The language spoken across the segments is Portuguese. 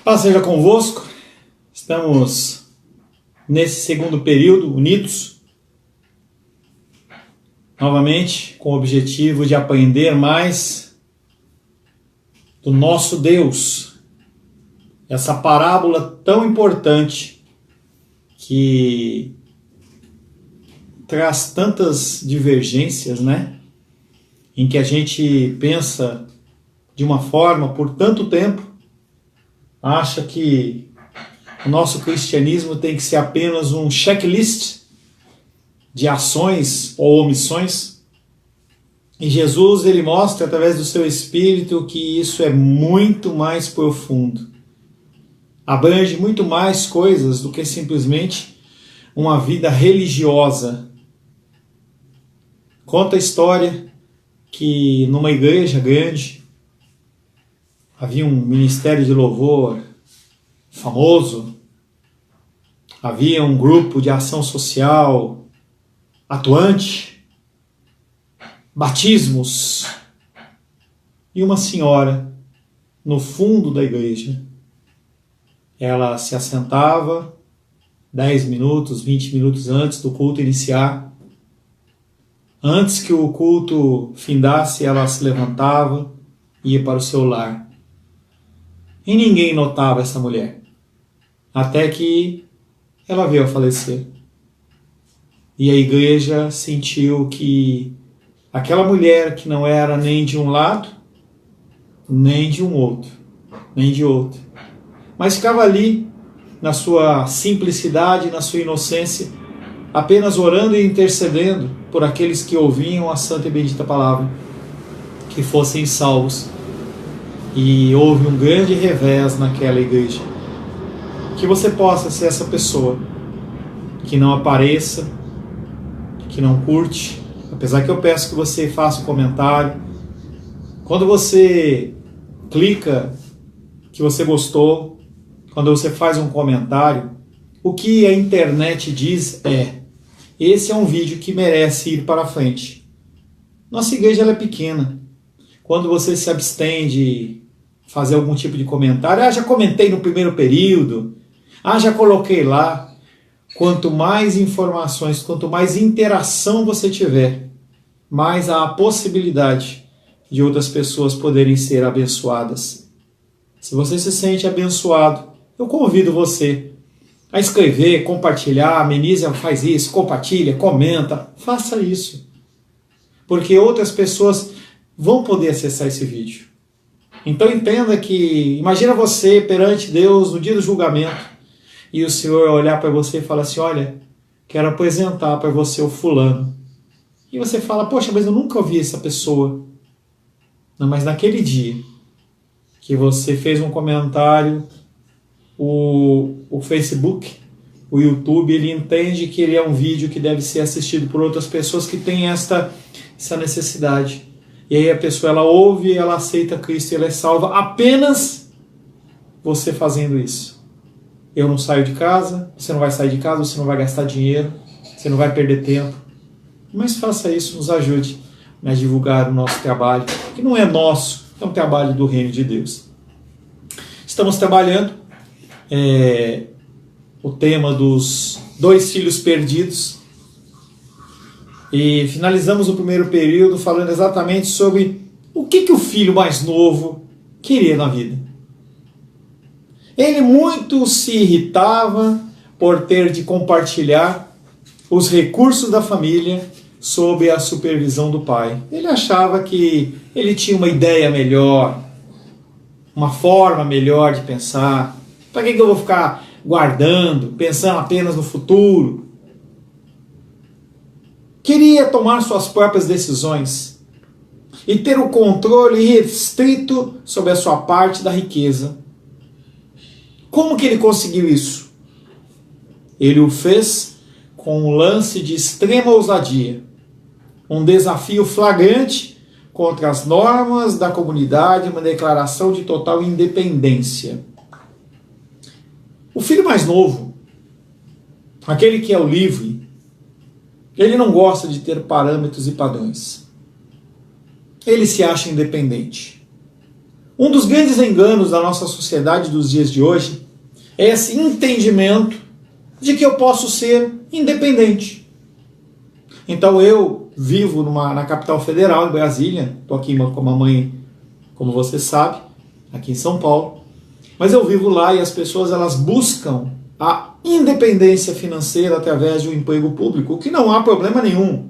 Paz seja convosco. Estamos nesse segundo período unidos, novamente com o objetivo de aprender mais do nosso Deus. Essa parábola tão importante que traz tantas divergências, né? Em que a gente pensa de uma forma por tanto tempo, acha que o nosso cristianismo tem que ser apenas um checklist de ações ou omissões. E Jesus, ele mostra através do seu Espírito que isso é muito mais profundo. Abrange muito mais coisas do que simplesmente uma vida religiosa. Conta a história que numa igreja grande havia um ministério de louvor famoso, havia um grupo de ação social atuante, batismos, e uma senhora no fundo da igreja. Ela se assentava 10 minutos, 20 minutos antes do culto iniciar. Antes que o culto findasse, ela se levantava e ia para o seu lar. E ninguém notava essa mulher, até que ela veio a falecer. E a igreja sentiu que aquela mulher que não era nem de um lado, nem de um outro, nem de outro, mas ficava ali na sua simplicidade, na sua inocência, apenas orando e intercedendo por aqueles que ouviam a santa e bendita palavra, que fossem salvos. E houve um grande revés naquela igreja. Que você possa ser essa pessoa que não apareça, que não curte, apesar que eu peço que você faça um comentário. Quando você clica que você gostou, quando você faz um comentário, o que a internet diz é: esse é um vídeo que merece ir para frente. Nossa igreja ela é pequena. Quando você se abstém de fazer algum tipo de comentário, já comentei no primeiro período, já coloquei lá. Quanto mais informações, quanto mais interação você tiver, mais há a possibilidade de outras pessoas poderem ser abençoadas. Se você se sente abençoado, eu convido você a escrever, compartilhar. A Menísia faz isso, compartilha, comenta, faça isso. Porque outras pessoas vão poder acessar esse vídeo. Então entenda que, imagina você perante Deus no dia do julgamento, e o Senhor olhar para você e falar assim: olha, quero apresentar para você o fulano. E você fala: poxa, mas eu nunca ouvi essa pessoa. Não, mas naquele dia que você fez um comentário, o Facebook, o YouTube, ele entende que ele é um vídeo que deve ser assistido por outras pessoas que têm essa necessidade. E aí a pessoa, ela ouve, ela aceita Cristo e ela é salva apenas você fazendo isso. Eu não saio de casa, você não vai sair de casa, você não vai gastar dinheiro, você não vai perder tempo. Mas faça isso, nos ajude a divulgar o nosso trabalho, que não é nosso, é um trabalho do reino de Deus. Estamos trabalhando o tema dos 2 filhos perdidos. E finalizamos o primeiro período falando exatamente sobre o que o filho mais novo queria na vida. Ele muito se irritava por ter de compartilhar os recursos da família sob a supervisão do pai. Ele achava que ele tinha uma ideia melhor, uma forma melhor de pensar. Para que eu vou ficar guardando, pensando apenas no futuro? Queria tomar suas próprias decisões e ter o controle restrito sobre a sua parte da riqueza. Como que ele conseguiu isso? Ele o fez com um lance de extrema ousadia, um desafio flagrante contra as normas da comunidade, uma declaração de total independência. O filho mais novo, aquele que é o livre, ele não gosta de ter parâmetros e padrões. Ele se acha independente. Um dos grandes enganos da nossa sociedade dos dias de hoje é esse entendimento de que eu posso ser independente. Então eu vivo na capital federal, em Brasília, estou aqui com a mamãe, como você sabe, aqui em São Paulo, mas eu vivo lá e as pessoas elas buscam a independência financeira através de um emprego público, o que não há problema nenhum.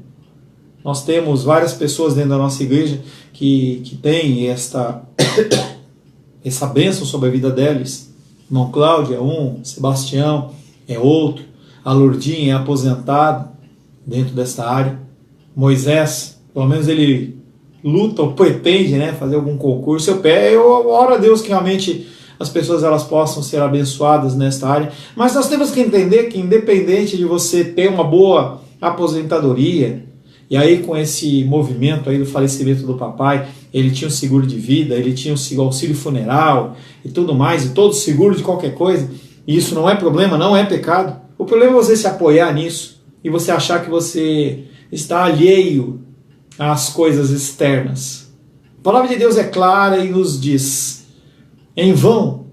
Nós temos várias pessoas dentro da nossa igreja que têm essa bênção sobre a vida deles. O irmão Cláudio é um, Sebastião é outro, a Lourdinha é aposentada dentro dessa área. Moisés, pelo menos ele luta ou pretende, né, fazer algum concurso. Eu oro a Deus que realmente as pessoas elas possam ser abençoadas nesta área. Mas nós temos que entender que independente de você ter uma boa aposentadoria, e aí com esse movimento aí do falecimento do papai, ele tinha um seguro de vida, ele tinha um auxílio funeral e tudo mais, e todo seguro de qualquer coisa, e isso não é problema, não é pecado. O problema é você se apoiar nisso e você achar que você está alheio às coisas externas. A palavra de Deus é clara e nos diz: em vão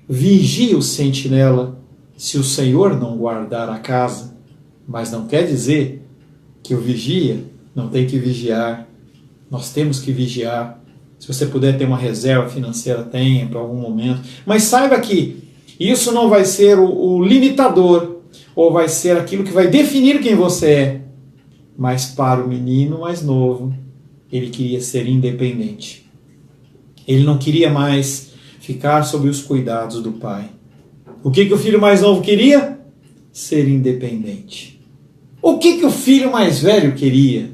vigia o sentinela se o Senhor não guardar a casa. Mas não quer dizer que o vigia não tem que vigiar. Nós temos que vigiar. Se você puder ter uma reserva financeira, tenha para algum momento. Mas saiba que isso não vai ser o limitador, ou vai ser aquilo que vai definir quem você é. Mas para o menino mais novo, ele queria ser independente. Ele não queria mais ficar sob os cuidados do pai. O que o filho mais novo queria? Ser independente. O que o filho mais velho queria?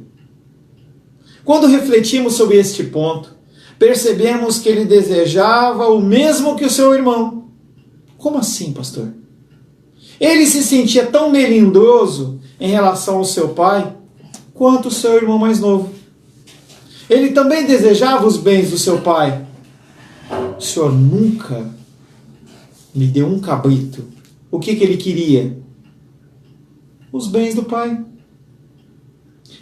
Quando refletimos sobre este ponto, percebemos que ele desejava o mesmo que o seu irmão. Como assim, pastor? Ele se sentia tão melindroso em relação ao seu pai quanto o seu irmão mais novo. Ele também desejava os bens do seu pai. O senhor nunca me deu um cabrito. O que ele queria? Os bens do pai.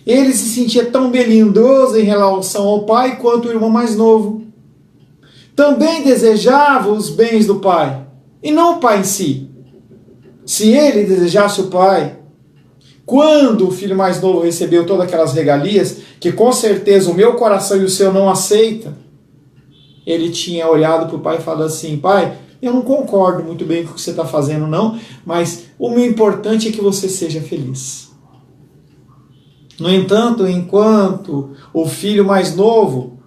Ele se sentia tão melindroso em relação ao pai quanto o irmão mais novo. Também desejava os bens do pai, e não o pai em si. Se ele desejasse o pai, quando o filho mais novo recebeu todas aquelas regalias, que com certeza o meu coração e o seu não aceita, ele tinha olhado para o pai e falado assim: pai, eu não concordo muito bem com o que você está fazendo não, mas o meu importante é que você seja feliz. No entanto, enquanto o filho mais novo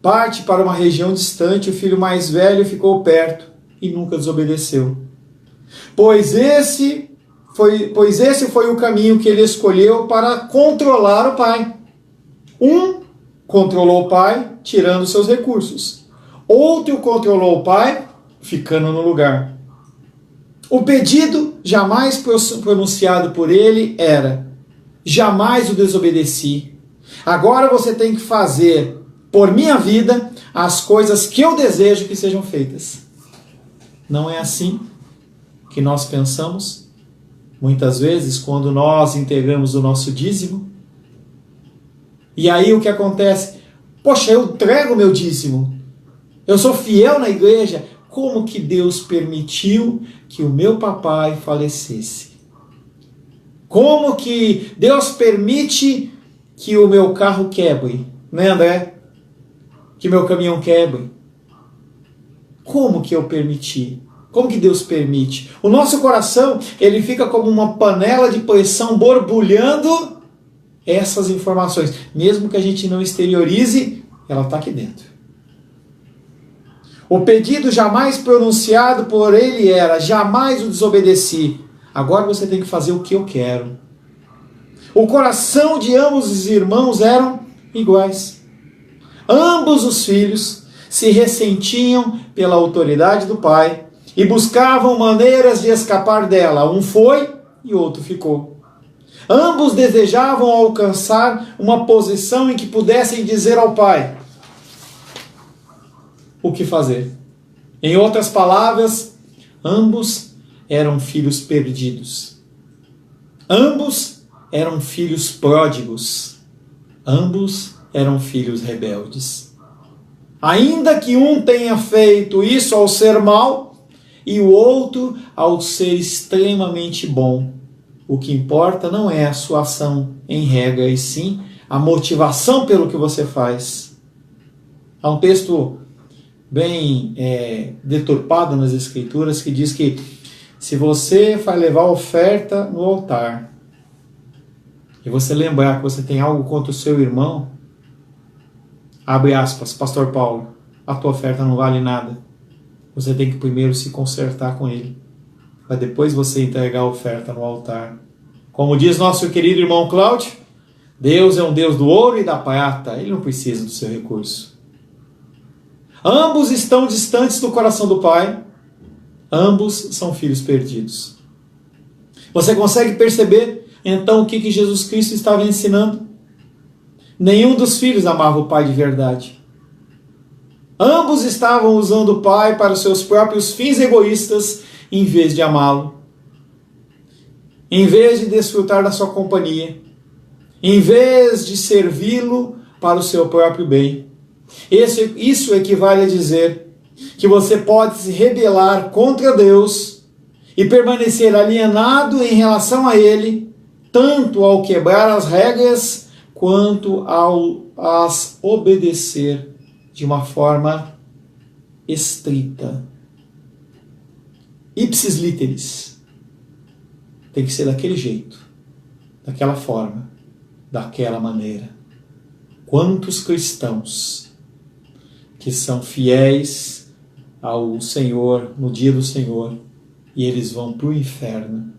parte para uma região distante, o filho mais velho ficou perto e nunca desobedeceu. Pois esse foi o caminho que ele escolheu para controlar o pai. Um controlou o pai, tirando seus recursos. Outro controlou o pai, ficando no lugar. O pedido jamais pronunciado por ele era: jamais o desobedeci. Agora você tem que fazer por minha vida as coisas que eu desejo que sejam feitas. Não é assim que nós pensamos? Muitas vezes, quando nós entregamos o nosso dízimo, e aí o que acontece? Poxa, eu entrego o meu dízimo, eu sou fiel na igreja, como que Deus permitiu que o meu papai falecesse? Como que Deus permite que o meu carro quebre? Né, André? Que meu caminhão quebre? Como que eu permiti? Como que Deus permite? O nosso coração, ele fica como uma panela de pressão borbulhando essas informações. Mesmo que a gente não exteriorize, ela está aqui dentro. O pedido jamais pronunciado por ele era: jamais o desobedeci. Agora você tem que fazer o que eu quero. O coração de ambos os irmãos eram iguais. Ambos os filhos se ressentiam pela autoridade do pai e buscavam maneiras de escapar dela. Um foi e o outro ficou. Ambos desejavam alcançar uma posição em que pudessem dizer ao pai o que fazer. Em outras palavras, ambos eram filhos perdidos. Ambos eram filhos pródigos. Ambos eram filhos rebeldes. Ainda que um tenha feito isso ao ser mal e o outro ao ser extremamente bom. O que importa não é a sua ação em regra, e sim a motivação pelo que você faz. Há um texto bem deturpado nas Escrituras que diz que se você vai levar oferta no altar e você lembrar que você tem algo contra o seu irmão, abre aspas, Pastor Paulo, a tua oferta não vale nada. Você tem que primeiro se consertar com ele, para depois você entregar a oferta no altar. Como diz nosso querido irmão Cláudio, Deus é um Deus do ouro e da prata, Ele não precisa do seu recurso. Ambos estão distantes do coração do Pai, ambos são filhos perdidos. Você consegue perceber, então, o que Jesus Cristo estava ensinando? Nenhum dos filhos amava o Pai de verdade. Ambos estavam usando o Pai para os seus próprios fins egoístas, em vez de amá-lo. Em vez de desfrutar da sua companhia. Em vez de servi-lo para o seu próprio bem. Isso equivale a dizer que você pode se rebelar contra Deus e permanecer alienado em relação a Ele, tanto ao quebrar as regras, quanto ao as obedecer de uma forma estrita. Ipsis literis. Tem que ser daquele jeito, daquela forma, daquela maneira. Quantos cristãos que são fiéis ao Senhor no dia do Senhor e eles vão para o inferno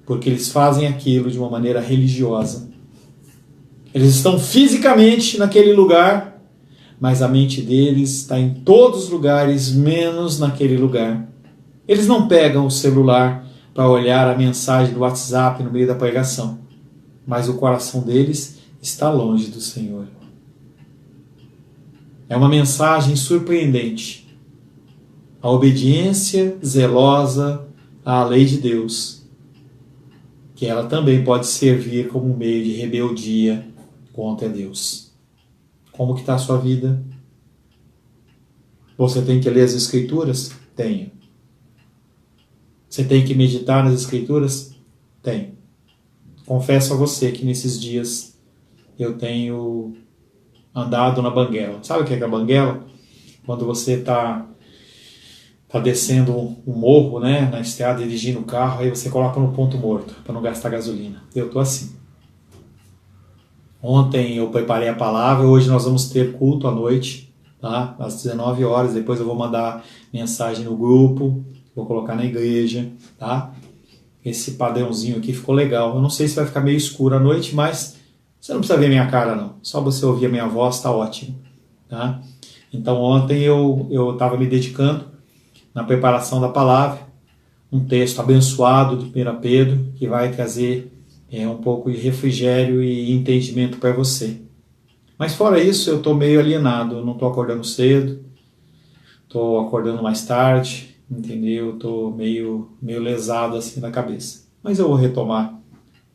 porque eles fazem aquilo de uma maneira religiosa. Eles estão fisicamente naquele lugar, mas a mente deles está em todos os lugares, menos naquele lugar. Eles não pegam o celular para olhar a mensagem do WhatsApp no meio da pregação, mas o coração deles está longe do Senhor. É uma mensagem surpreendente. A obediência zelosa à lei de Deus, que ela também pode servir como um meio de rebeldia contra Deus. Como que está a sua vida? Você tem que ler as Escrituras? Tenho. Você tem que meditar nas Escrituras? Tenho. Confesso a você que nesses dias eu tenho andado na banguela. Sabe o que é a banguela? Quando você está descendo um morro, né, na estrada, dirigindo o carro, aí você coloca no ponto morto, para não gastar gasolina. Eu estou assim. Ontem eu preparei a palavra, hoje nós vamos ter culto à noite, tá? Às 19 horas, depois eu vou mandar mensagem no grupo, vou colocar na igreja, tá? Esse padrãozinho aqui ficou legal. Eu não sei se vai ficar meio escuro à noite, mas você não precisa ver minha cara não. Só você ouvir a minha voz, tá ótimo, tá? Então ontem eu estava me dedicando na preparação da palavra, um texto abençoado de 1 Pedro, que vai trazer um pouco de refrigério e entendimento para você. Mas fora isso, eu estou meio alienado, eu não estou acordando cedo, estou acordando mais tarde, entendeu? Estou meio lesado assim na cabeça. Mas eu vou retomar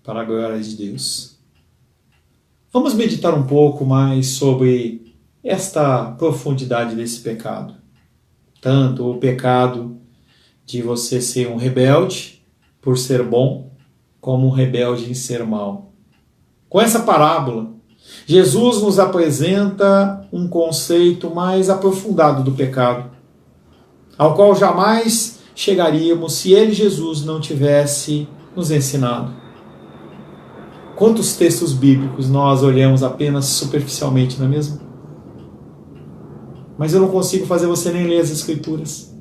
para a glória de Deus. Vamos meditar um pouco mais sobre esta profundidade desse pecado. Tanto o pecado de você ser um rebelde por ser bom, como um rebelde em ser mal. Com essa parábola, Jesus nos apresenta um conceito mais aprofundado do pecado, ao qual jamais chegaríamos se ele, Jesus, não tivesse nos ensinado. Quantos textos bíblicos nós olhamos apenas superficialmente, não é mesmo? Mas eu não consigo fazer você nem ler as Escrituras.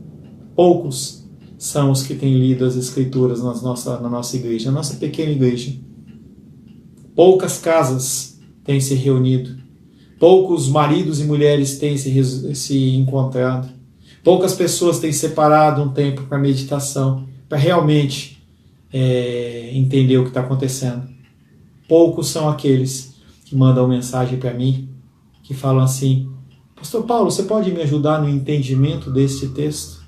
Poucos são os que têm lido as Escrituras na nossa igreja, na nossa pequena igreja. Poucas casas têm se reunido. Poucos maridos e mulheres têm se encontrado. Poucas pessoas têm separado um tempo para meditação, para realmente entender o que está acontecendo. Poucos são aqueles que mandam mensagem para mim, que falam assim: Pastor Paulo, você pode me ajudar no entendimento deste texto?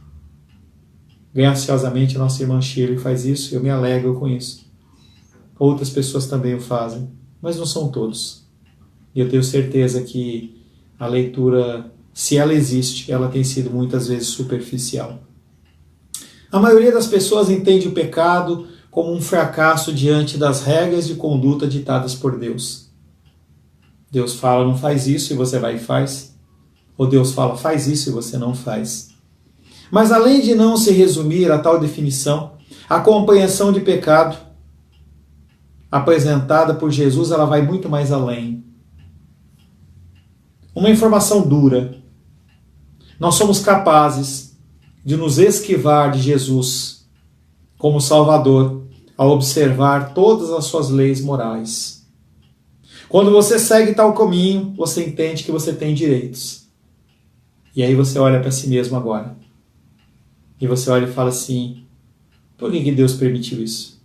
Graciosamente, a nossa irmã Shirley faz isso, eu me alegro com isso. Outras pessoas também o fazem, mas não são todos. E eu tenho certeza que a leitura se ela existe, ela tem sido muitas vezes superficial. A maioria das pessoas entende o pecado como um fracasso diante das regras de conduta ditadas por Deus. Deus fala, não faz isso, e você vai e faz. Ou Deus fala, faz isso, e você não faz. Mas além de não se resumir a tal definição, a compreensão de pecado apresentada por Jesus, ela vai muito mais além. Uma informação dura. Nós somos capazes de nos esquivar de Jesus como Salvador ao observar todas as suas leis morais. Quando você segue tal caminho, você entende que você tem direitos. E aí você olha para si mesmo agora. E você olha e fala assim, por que Deus permitiu isso?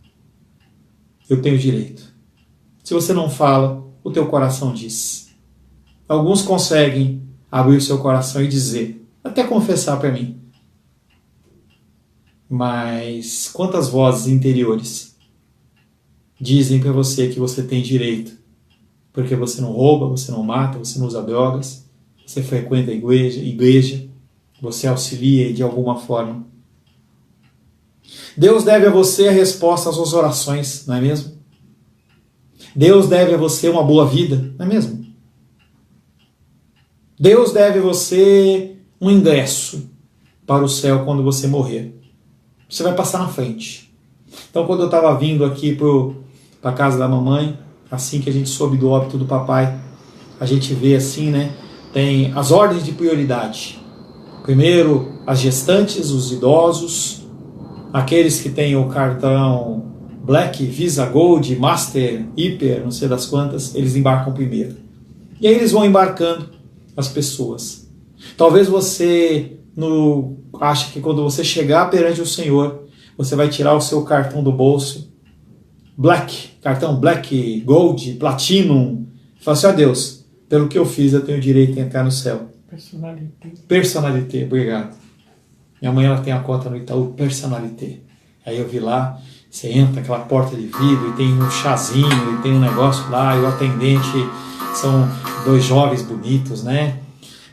Eu tenho direito. Se você não fala, o teu coração diz. Alguns conseguem abrir o seu coração e dizer, até confessar para mim. Mas quantas vozes interiores dizem para você que você tem direito? Porque você não rouba, você não mata, você não usa drogas, você frequenta a igreja, você auxilia de alguma forma. Deus deve a você a resposta às suas orações, não é mesmo? Deus deve a você uma boa vida, não é mesmo? Deus deve a você um ingresso para o céu quando você morrer. Você vai passar na frente. Então, quando eu estava vindo aqui para a casa da mamãe, assim que a gente soube do óbito do papai, a gente vê assim, né? Tem as ordens de prioridade. Primeiro, as gestantes, os idosos, aqueles que têm o cartão Black, Visa, Gold, Master, Hyper, não sei das quantas, eles embarcam primeiro. E aí eles vão embarcando as pessoas. Talvez você acha que quando você chegar perante o Senhor, você vai tirar o seu cartão do bolso, Black, cartão Black, Gold, Platinum, e falar assim, ó Deus, pelo que eu fiz eu tenho o direito de entrar no céu. Personalité, obrigado. Minha mãe ela tem a conta no Itaú Personalité. Aí eu vi lá, você entra aquela porta de vidro e tem um chazinho e tem um negócio lá e o atendente são dois jovens bonitos, né?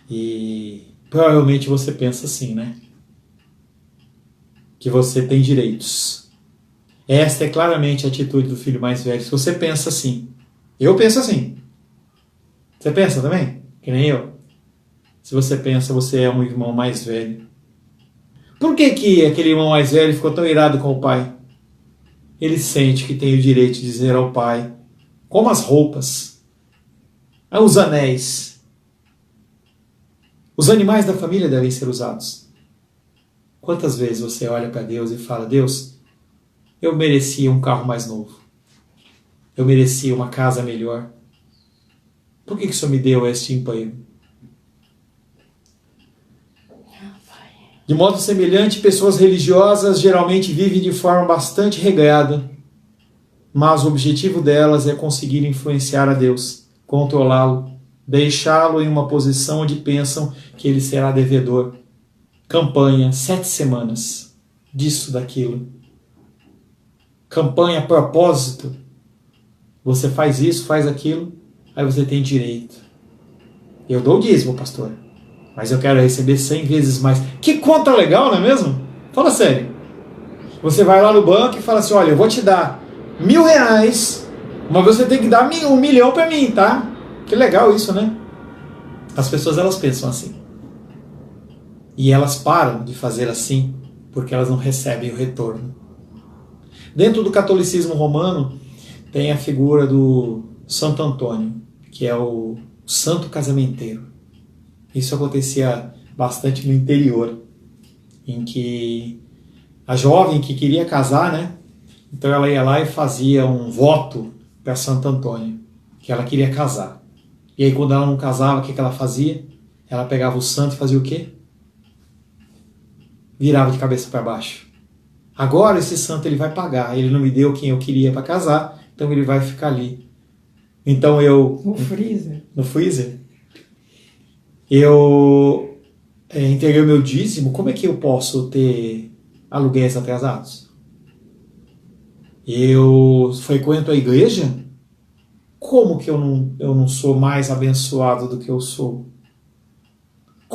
E provavelmente você pensa assim, né? Que você tem direitos. Esta é claramente a atitude do filho mais velho. Se você pensa assim, eu penso assim. Você pensa também? Que nem eu. Se você pensa, você é um irmão mais velho. Por que aquele irmão mais velho ficou tão irado com o pai? Ele sente que tem o direito de dizer ao pai, como as roupas, os anéis, os animais da família devem ser usados. Quantas vezes você olha para Deus e fala, Deus, eu merecia um carro mais novo. Eu merecia uma casa melhor. Por que o Senhor me deu este emprego? De modo semelhante, pessoas religiosas geralmente vivem de forma bastante regrada, mas o objetivo delas é conseguir influenciar a Deus, controlá-lo, deixá-lo em uma posição onde pensam que ele será devedor. Campanha, 7 semanas, disso, daquilo. Campanha, propósito. Você faz isso, faz aquilo, aí você tem direito. Eu dou o dízimo, pastor, mas eu quero receber 100 vezes mais. Que conta legal, não é mesmo? Fala sério. Você vai lá no banco e fala assim, olha, eu vou te dar R$1.000, mas você tem que dar 1 milhão para mim, tá? Que legal isso, né? As pessoas, elas pensam assim. E elas param de fazer assim porque elas não recebem o retorno. Dentro do catolicismo romano, tem a figura do Santo Antônio, que é o santo casamenteiro. Isso acontecia bastante no interior, em que a jovem que queria casar, né? Então ela ia lá e fazia um voto para Santo Antônio, que ela queria casar. E aí quando ela não casava, o que ela fazia? Ela pegava o santo e fazia o quê? Virava de cabeça para baixo. Agora esse santo ele vai pagar, ele não me deu quem eu queria para casar, então ele vai ficar ali. Então eu... No freezer. No freezer? Eu entreguei o meu dízimo, como é que eu posso ter aluguéis atrasados? Eu frequento a igreja? Como que eu não sou mais abençoado do que eu sou?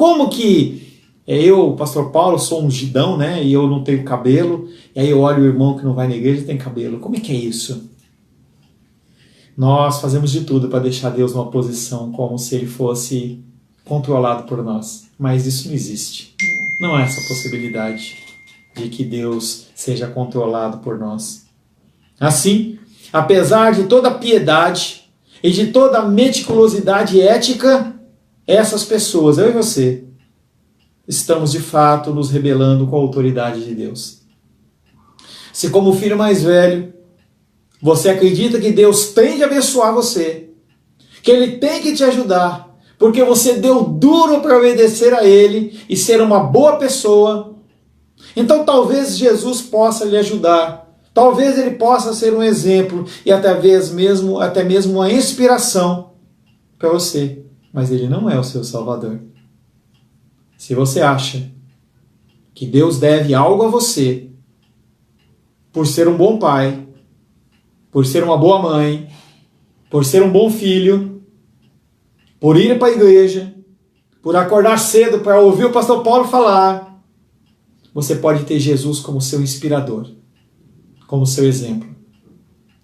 Como que eu, pastor Paulo, sou ungidão, né? E eu não tenho cabelo. E aí eu olho o irmão que não vai na igreja e tem cabelo. Como é que é isso? Nós fazemos de tudo para deixar Deus numa posição como se Ele fosse controlado por nós. Mas isso não existe. Não há essa possibilidade de que Deus seja controlado por nós. Assim, apesar de toda a piedade e de toda a meticulosidade ética, essas pessoas, eu e você, estamos de fato nos rebelando com a autoridade de Deus. Se como filho mais velho, você acredita que Deus tem de abençoar você, que Ele tem que te ajudar, porque você deu duro para obedecer a Ele e ser uma boa pessoa, então talvez Jesus possa lhe ajudar. Talvez Ele possa ser um exemplo e até mesmo uma inspiração para você. Mas Ele não é o seu Salvador. Se você acha que Deus deve algo a você por ser um bom pai, por ser uma boa mãe, por ser um bom filho, por ir para a igreja, por acordar cedo para ouvir o pastor Paulo falar, você pode ter Jesus como seu inspirador, como seu exemplo.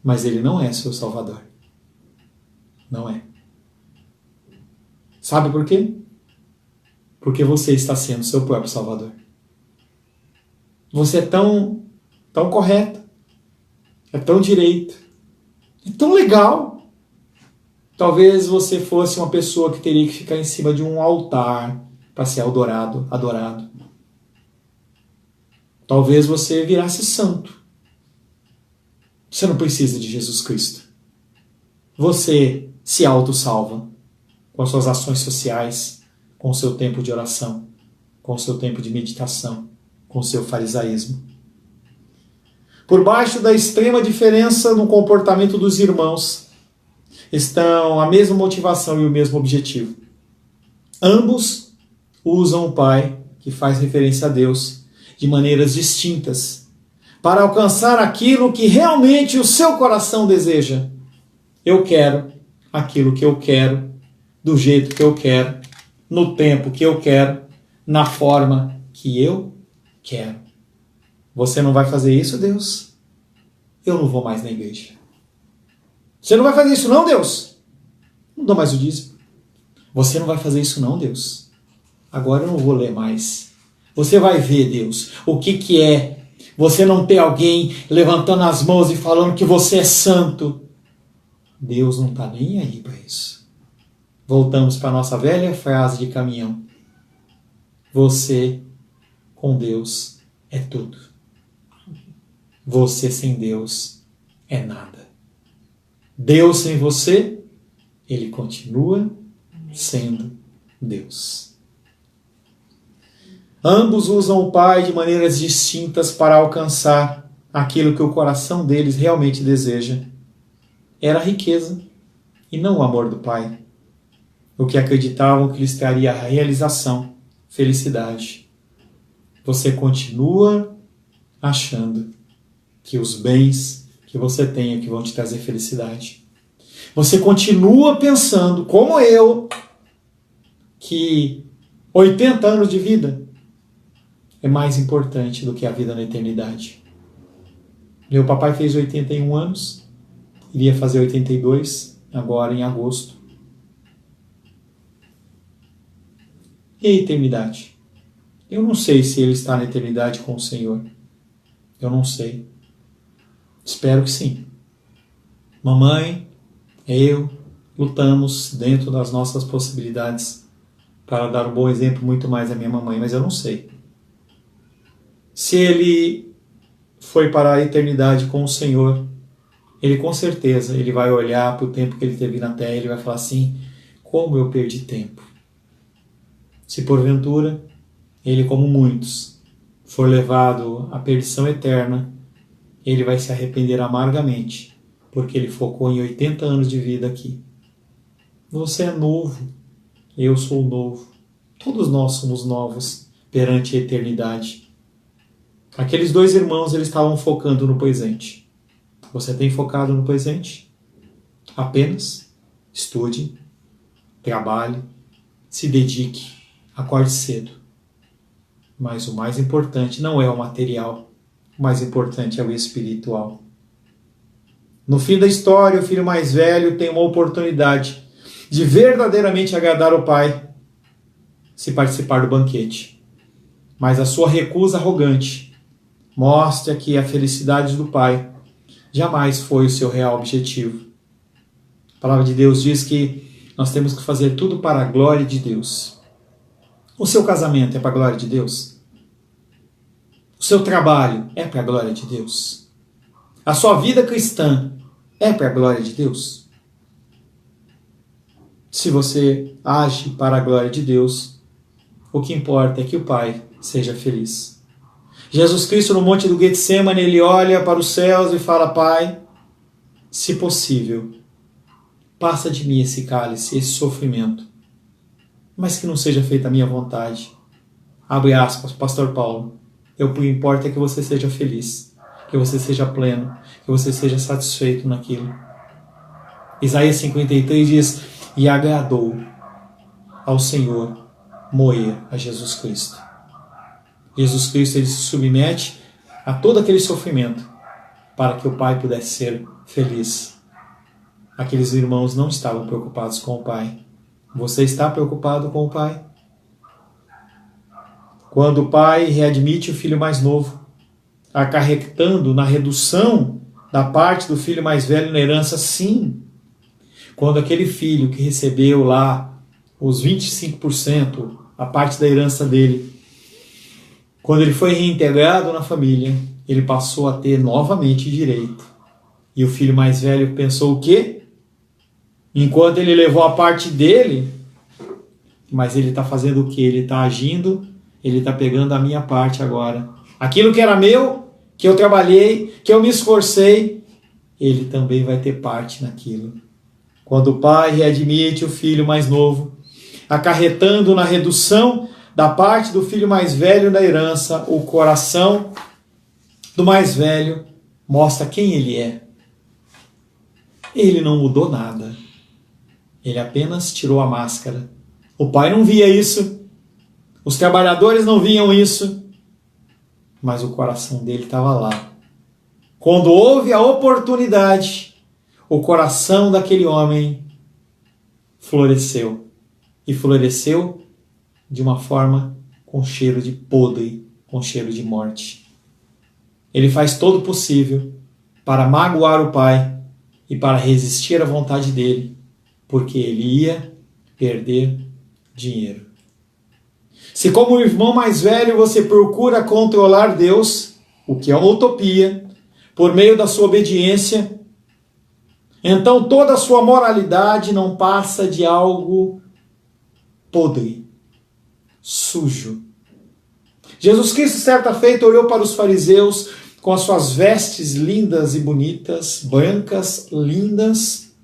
Mas Ele não é seu Salvador. Não é. Sabe por quê? Porque você está sendo seu próprio Salvador. Você é tão correto, é tão direito, é tão legal. Talvez você fosse uma pessoa que teria que ficar em cima de um altar para ser adorado. Talvez você virasse santo. Você não precisa de Jesus Cristo. Você se autossalva com as suas ações sociais, com o seu tempo de oração, com o seu tempo de meditação, com o seu farisaísmo. Por baixo da extrema diferença no comportamento dos irmãos estão a mesma motivação e o mesmo objetivo. Ambos usam o Pai, que faz referência a Deus, de maneiras distintas, para alcançar aquilo que realmente o seu coração deseja. Eu quero aquilo que eu quero, do jeito que eu quero, no tempo que eu quero, na forma que eu quero. Você não vai fazer isso, Deus? Eu não vou mais na igreja. Você não vai fazer isso não, Deus? Não dou mais o dízimo. Você não vai fazer isso não, Deus? Agora eu não vou ler mais. Você vai ver, Deus, o que é você não ter alguém levantando as mãos e falando que você é santo. Deus não está nem aí para isso. Voltamos para a nossa velha frase de caminhão. Você com Deus é tudo. Você sem Deus é nada. Deus sem você, Ele continua sendo Deus. Ambos usam o Pai de maneiras distintas para alcançar aquilo que o coração deles realmente deseja. Era a riqueza e não o amor do Pai. O que acreditavam que lhes traria realização, felicidade. Você continua achando que os bens que você tem é que vão te trazer felicidade. Você continua pensando, como eu, que 80 anos de vida é mais importante do que a vida na eternidade. Meu papai fez 81 anos, iria fazer 82 agora em agosto. E a eternidade? Eu não sei se ele está na eternidade com o Senhor. Eu não sei. Espero que sim. Mamãe, eu lutamos dentro das nossas possibilidades para dar um bom exemplo muito mais à minha mamãe, mas eu não sei. Se ele foi para a eternidade com o Senhor, ele com certeza ele vai olhar para o tempo que ele teve na terra e ele vai falar assim, como eu perdi tempo. Se porventura ele, como muitos, for levado à perdição eterna, ele vai se arrepender amargamente, porque ele focou em 80 anos de vida aqui. Você é novo, eu sou novo, todos nós somos novos perante a eternidade. Aqueles dois irmãos, eles estavam focando no presente. Você tem focado no presente? Apenas estude, trabalhe, se dedique Acorde cedo. Mas o mais importante não é o material. O mais importante é o espiritual. No fim da história, o filho mais velho tem uma oportunidade de verdadeiramente agradar o pai se participar do banquete. Mas a sua recusa arrogante mostra que a felicidade do pai jamais foi o seu real objetivo. A palavra de Deus diz que nós temos que fazer tudo para a glória de Deus. O seu casamento é para a glória de Deus? O seu trabalho é para a glória de Deus? A sua vida cristã é para a glória de Deus? Se você age para a glória de Deus, o que importa é que o Pai seja feliz. Jesus Cristo no monte do Getsemane, ele olha para os céus e fala: Pai, se possível, passa de mim esse cálice, esse sofrimento, mas que não seja feita a minha vontade. Abre aspas, Pastor Paulo. O que importa é que você seja feliz, que você seja pleno, que você seja satisfeito naquilo. Isaías 53 diz: e agradou ao Senhor moer a Jesus Cristo. Jesus Cristo, ele se submete a todo aquele sofrimento para que o Pai pudesse ser feliz. Aqueles irmãos não estavam preocupados com o Pai. Você está preocupado com o Pai? Quando o pai readmite o filho mais novo, acarretando na redução da parte do filho mais velho na herança, sim. Quando aquele filho que recebeu lá os 25%, a parte da herança dele, quando ele foi reintegrado na família, ele passou a ter novamente direito. E o filho mais velho pensou o quê? Enquanto ele levou a parte dele, mas ele está fazendo o quê? Ele está agindo, ele está pegando a minha parte agora. Aquilo que era meu, que eu trabalhei, que eu me esforcei, ele também vai ter parte naquilo. Quando o pai readmite o filho mais novo, acarretando na redução da parte do filho mais velho da herança, o coração do mais velho mostra quem ele é. Ele não mudou nada. Ele apenas tirou a máscara. O pai não via isso. Os trabalhadores não viam isso. Mas o coração dele estava lá. Quando houve a oportunidade, o coração daquele homem floresceu. E floresceu de uma forma com cheiro de podre, com cheiro de morte. Ele faz todo o possível para magoar o pai e para resistir à vontade dele, porque ele ia perder dinheiro. Se como irmão mais velho você procura controlar Deus, o que é uma utopia, por meio da sua obediência, então toda a sua moralidade não passa de algo podre, sujo. Jesus Cristo, certa feita, olhou para os fariseus com as suas vestes lindas e bonitas, brancas, lindas.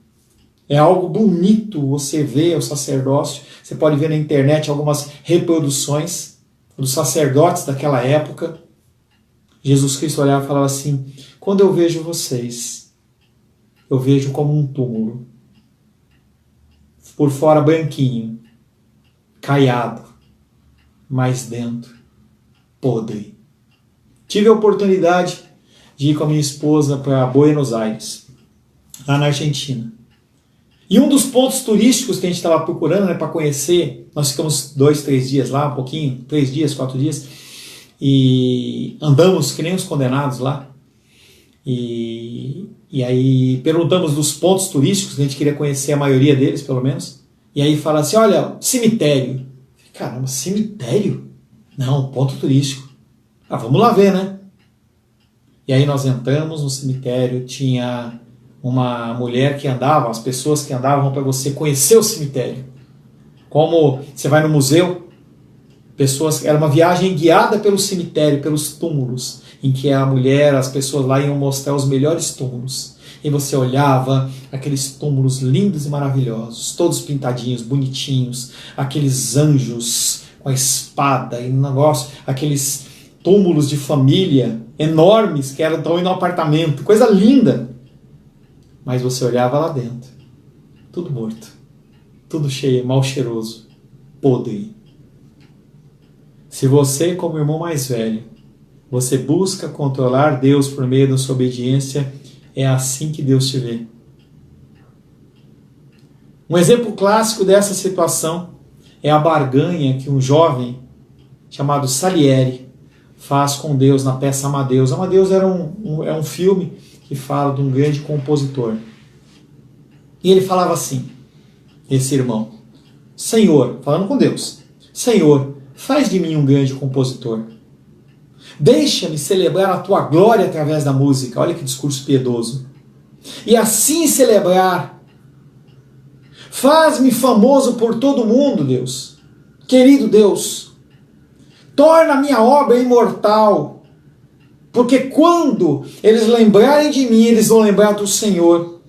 É algo bonito você ver o sacerdócio. Você pode ver na internet algumas reproduções dos sacerdotes daquela época. Jesus Cristo olhava e falava assim: quando eu vejo vocês, eu vejo como um túmulo. Por fora branquinho, caiado, mas dentro podre. Tive a oportunidade de ir com a minha esposa para Buenos Aires, lá na Argentina. E um dos pontos turísticos que a gente estava procurando, né, para conhecer, nós ficamos 2, 3 dias lá, um pouquinho, 3 dias, 4 dias, e andamos que nem os condenados lá. E aí perguntamos dos pontos turísticos, que a gente queria conhecer a maioria deles, pelo menos. E aí fala assim: olha, cemitério. Caramba, cemitério? Não, ponto turístico. Ah, vamos lá ver, né? E aí nós entramos no cemitério, tinha uma mulher que andava, as pessoas que andavam para você conhecer o cemitério. Como você vai no museu, era uma viagem guiada pelo cemitério, pelos túmulos, em que a mulher, as pessoas lá iam mostrar os melhores túmulos. E você olhava aqueles túmulos lindos e maravilhosos, todos pintadinhos, bonitinhos, aqueles anjos com a espada e negócio, aqueles túmulos de família enormes que estão no apartamento, coisa linda. Mas você olhava lá dentro, tudo morto, tudo cheio, mal cheiroso, podre. Se você, como irmão mais velho, você busca controlar Deus por meio da sua obediência, é assim que Deus te vê. Um exemplo clássico dessa situação é a barganha que um jovem chamado Salieri faz com Deus na peça Amadeus. Amadeus é um filme que fala de um grande compositor. E ele falava assim, esse irmão: Senhor, falando com Deus, Senhor, faz de mim um grande compositor. Deixa-me celebrar a tua glória através da música. Olha que discurso piedoso. E assim celebrar. Faz-me famoso por todo mundo, Deus. Querido Deus, torna a minha obra imortal. Porque quando eles lembrarem de mim, eles vão lembrar do Senhor.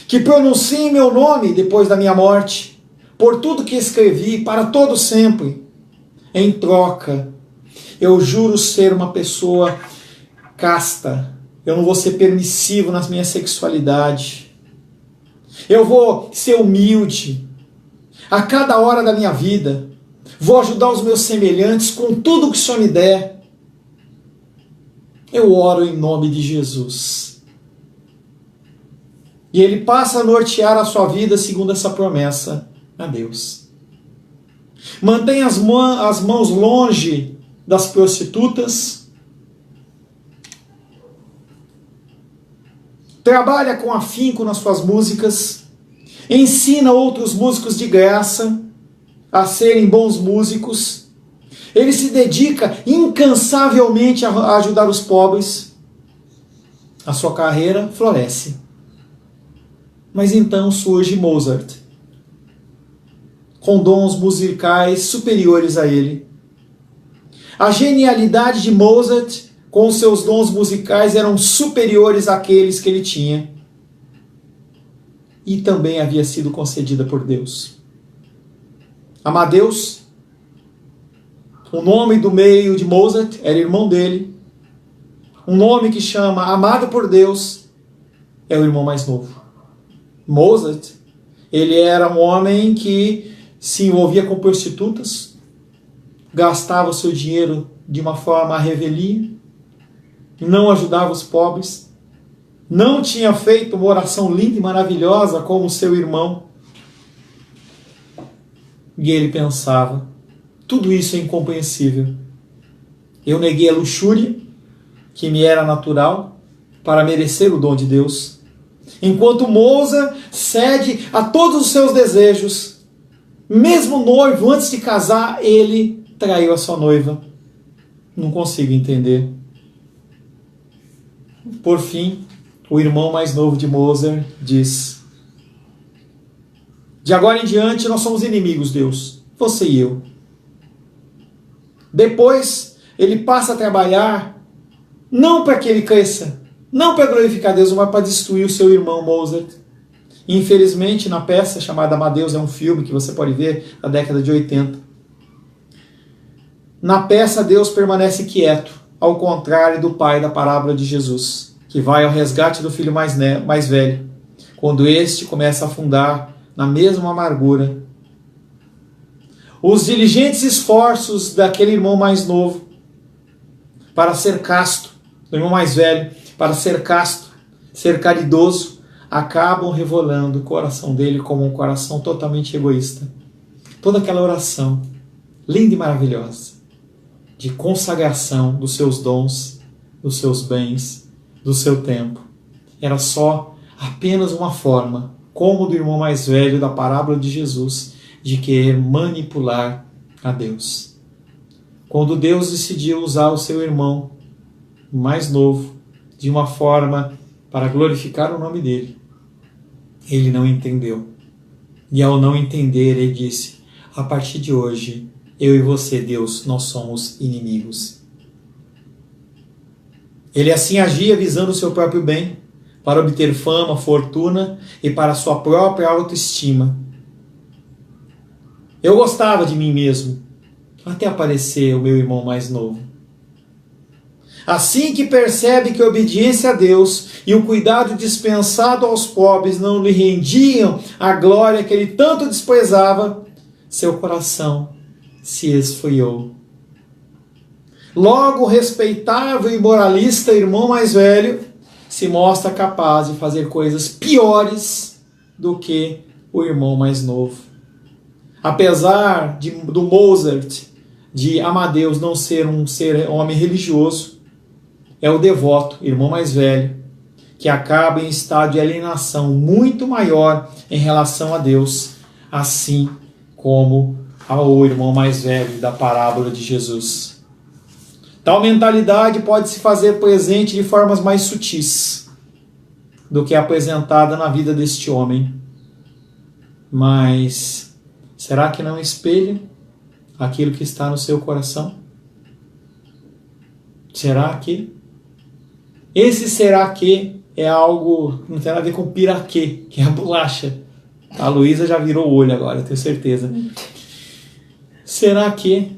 Que pronunciem meu nome depois da minha morte, por tudo que escrevi, para todo sempre. Em troca, eu juro ser uma pessoa casta. Eu não vou ser permissivo na minha sexualidade. Eu vou ser humilde. A cada hora da minha vida, vou ajudar os meus semelhantes com tudo que o Senhor me der. Eu oro em nome de Jesus. E ele passa a nortear a sua vida segundo essa promessa a Deus. Mantenha as mãos longe das prostitutas. Trabalha com afinco nas suas músicas. Ensina outros músicos de graça a serem bons músicos. Ele se dedica incansavelmente a ajudar os pobres. A sua carreira floresce. Mas então surge Mozart, com dons musicais superiores a ele. A genialidade de Mozart, com seus dons musicais, eram superiores àqueles que ele tinha. E também havia sido concedida por Deus. Amadeus, o nome do meio de Mozart, era irmão dele. Um nome que chama amado por Deus, é o irmão mais novo. Mozart, ele era um homem que se envolvia com prostitutas, gastava o seu dinheiro de uma forma à revelia, não ajudava os pobres, não tinha feito uma oração linda e maravilhosa como seu irmão. E ele pensava, tudo isso é incompreensível. Eu neguei a luxúria, que me era natural, para merecer o dom de Deus. Enquanto Mozart cede a todos os seus desejos, mesmo noivo, antes de casar, ele traiu a sua noiva. Não consigo entender. Por fim, o irmão mais novo de Mozart diz: de agora em diante nós somos inimigos, Deus, você e eu. Depois ele passa a trabalhar, não para que ele cresça, não para glorificar Deus, mas para destruir o seu irmão Mozart. Infelizmente, na peça chamada Amadeus, é um filme que você pode ver da década de 80. Na peça, Deus permanece quieto, ao contrário do pai da parábola de Jesus, que vai ao resgate do filho mais velho, quando este começa a afundar na mesma amargura. Os diligentes esforços daquele irmão mais novo para ser casto, do irmão mais velho, para ser casto, ser caridoso, acabam revelando o coração dele como um coração totalmente egoísta. Toda aquela oração, linda e maravilhosa, de consagração dos seus dons, dos seus bens, do seu tempo, era só apenas uma forma, como do irmão mais velho da parábola de Jesus, de querer manipular a Deus. Quando Deus decidiu usar o seu irmão mais novo de uma forma para glorificar o nome dele, ele não entendeu. E ao não entender, ele disse: a partir de hoje, eu e você, Deus, nós somos inimigos. Ele assim agia visando o seu próprio bem, para obter fama, fortuna e para a sua própria autoestima. Eu gostava de mim mesmo, até aparecer o meu irmão mais novo. Assim que percebe que a obediência a Deus e o cuidado dispensado aos pobres não lhe rendiam a glória que ele tanto desprezava, seu coração se esfriou. Logo, o respeitável e moralista irmão mais velho se mostra capaz de fazer coisas piores do que o irmão mais novo. Apesar do Mozart, de Amadeus não ser um homem religioso, é o devoto, irmão mais velho, que acaba em estado de alienação muito maior em relação a Deus, assim como ao irmão mais velho da parábola de Jesus. Tal mentalidade pode se fazer presente de formas mais sutis do que apresentada na vida deste homem. Mas será que não espelha aquilo que está no seu coração? Será que? Esse será que é algo que não tem nada a ver com piraquê, que é a bolacha. A Luísa já virou o olho agora, eu tenho certeza. Será que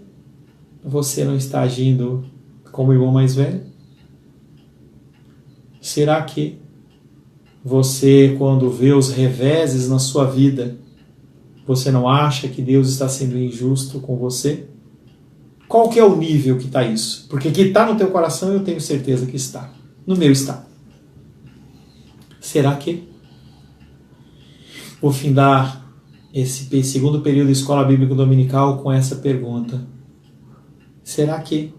você não está agindo como irmão mais velho? Será que você, quando vê os reveses na sua vida, você não acha que Deus está sendo injusto com você? Qual que é o nível que está isso? Porque que está no teu coração eu tenho certeza que está. No meu está. Será que? Vou findar esse segundo período de Escola Bíblica Dominical com essa pergunta. Será que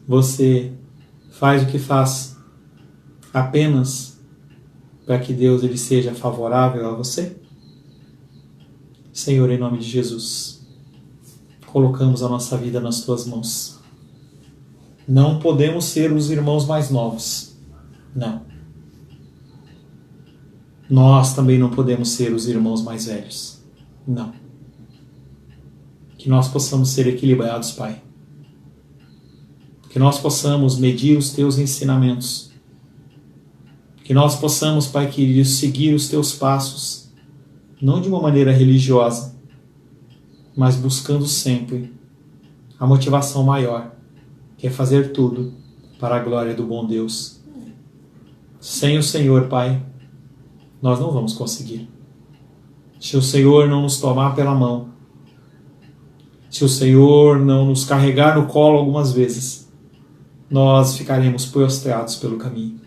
você faz o que faz apenas para que Deus ele seja favorável a você? Senhor, em nome de Jesus, colocamos a nossa vida nas tuas mãos. Não podemos ser os irmãos mais novos. Não. Nós também não podemos ser os irmãos mais velhos. Não. Que nós possamos ser equilibrados, Pai. Que nós possamos medir os teus ensinamentos. Que nós possamos, Pai querido, seguir os teus passos, não de uma maneira religiosa, mas buscando sempre a motivação maior, que é fazer tudo para a glória do bom Deus. Sem o Senhor, Pai, nós não vamos conseguir. Se o Senhor não nos tomar pela mão, se o Senhor não nos carregar no colo algumas vezes, nós ficaremos prostrados pelo caminho.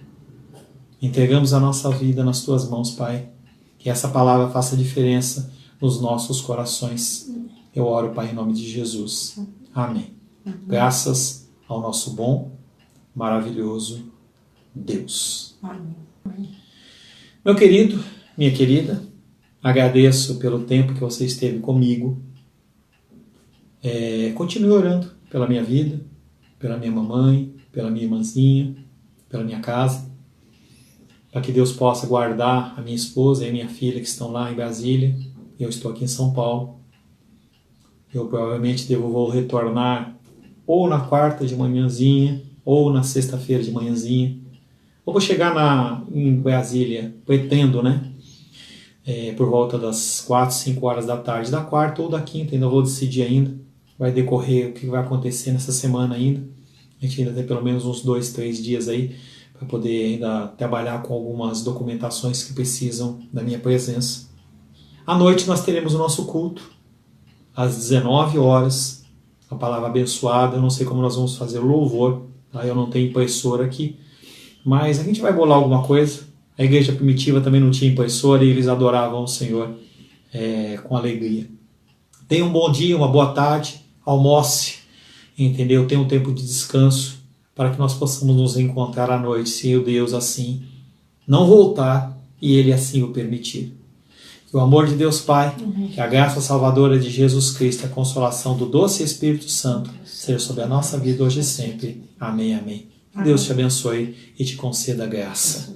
Entregamos a nossa vida nas tuas mãos, Pai, que essa palavra faça diferença nos nossos corações. Eu oro, Pai, em nome de Jesus. Amém. Graças ao nosso bom, maravilhoso Deus. Amém. Meu querido, minha querida, agradeço pelo tempo que você esteve comigo. Continue orando pela minha vida, pela minha mamãe, pela minha irmãzinha, pela minha casa, para que Deus possa guardar a minha esposa e a minha filha que estão lá em Brasília. Eu estou aqui em São Paulo. Eu provavelmente vou retornar ou na quarta de manhãzinha, ou na sexta-feira de manhãzinha. Ou vou chegar em Brasília, pretendo, né? Por volta das 4, 5 horas da tarde da quarta ou da quinta, ainda vou decidir ainda. Vai decorrer o que vai acontecer nessa semana ainda. A gente ainda tem pelo menos uns 2, 3 dias aí para poder ainda trabalhar com algumas documentações que precisam da minha presença. À noite nós teremos o nosso culto, às 19 horas, a palavra abençoada. Eu não sei como nós vamos fazer o louvor, tá? Eu não tenho impressora aqui, mas a gente vai bolar alguma coisa. A igreja primitiva também não tinha impressora e eles adoravam o Senhor com alegria. Tenha um bom dia, uma boa tarde, almoce, entendeu? Tenha um tempo de descanso para que nós possamos nos encontrar à noite, se o Deus assim não voltar e Ele assim o permitir. Que o amor de Deus Pai, que a graça salvadora de Jesus Cristo, a consolação do doce Espírito Santo, seja sobre a nossa vida hoje e sempre. Amém, amém. Deus te abençoe e te conceda graça.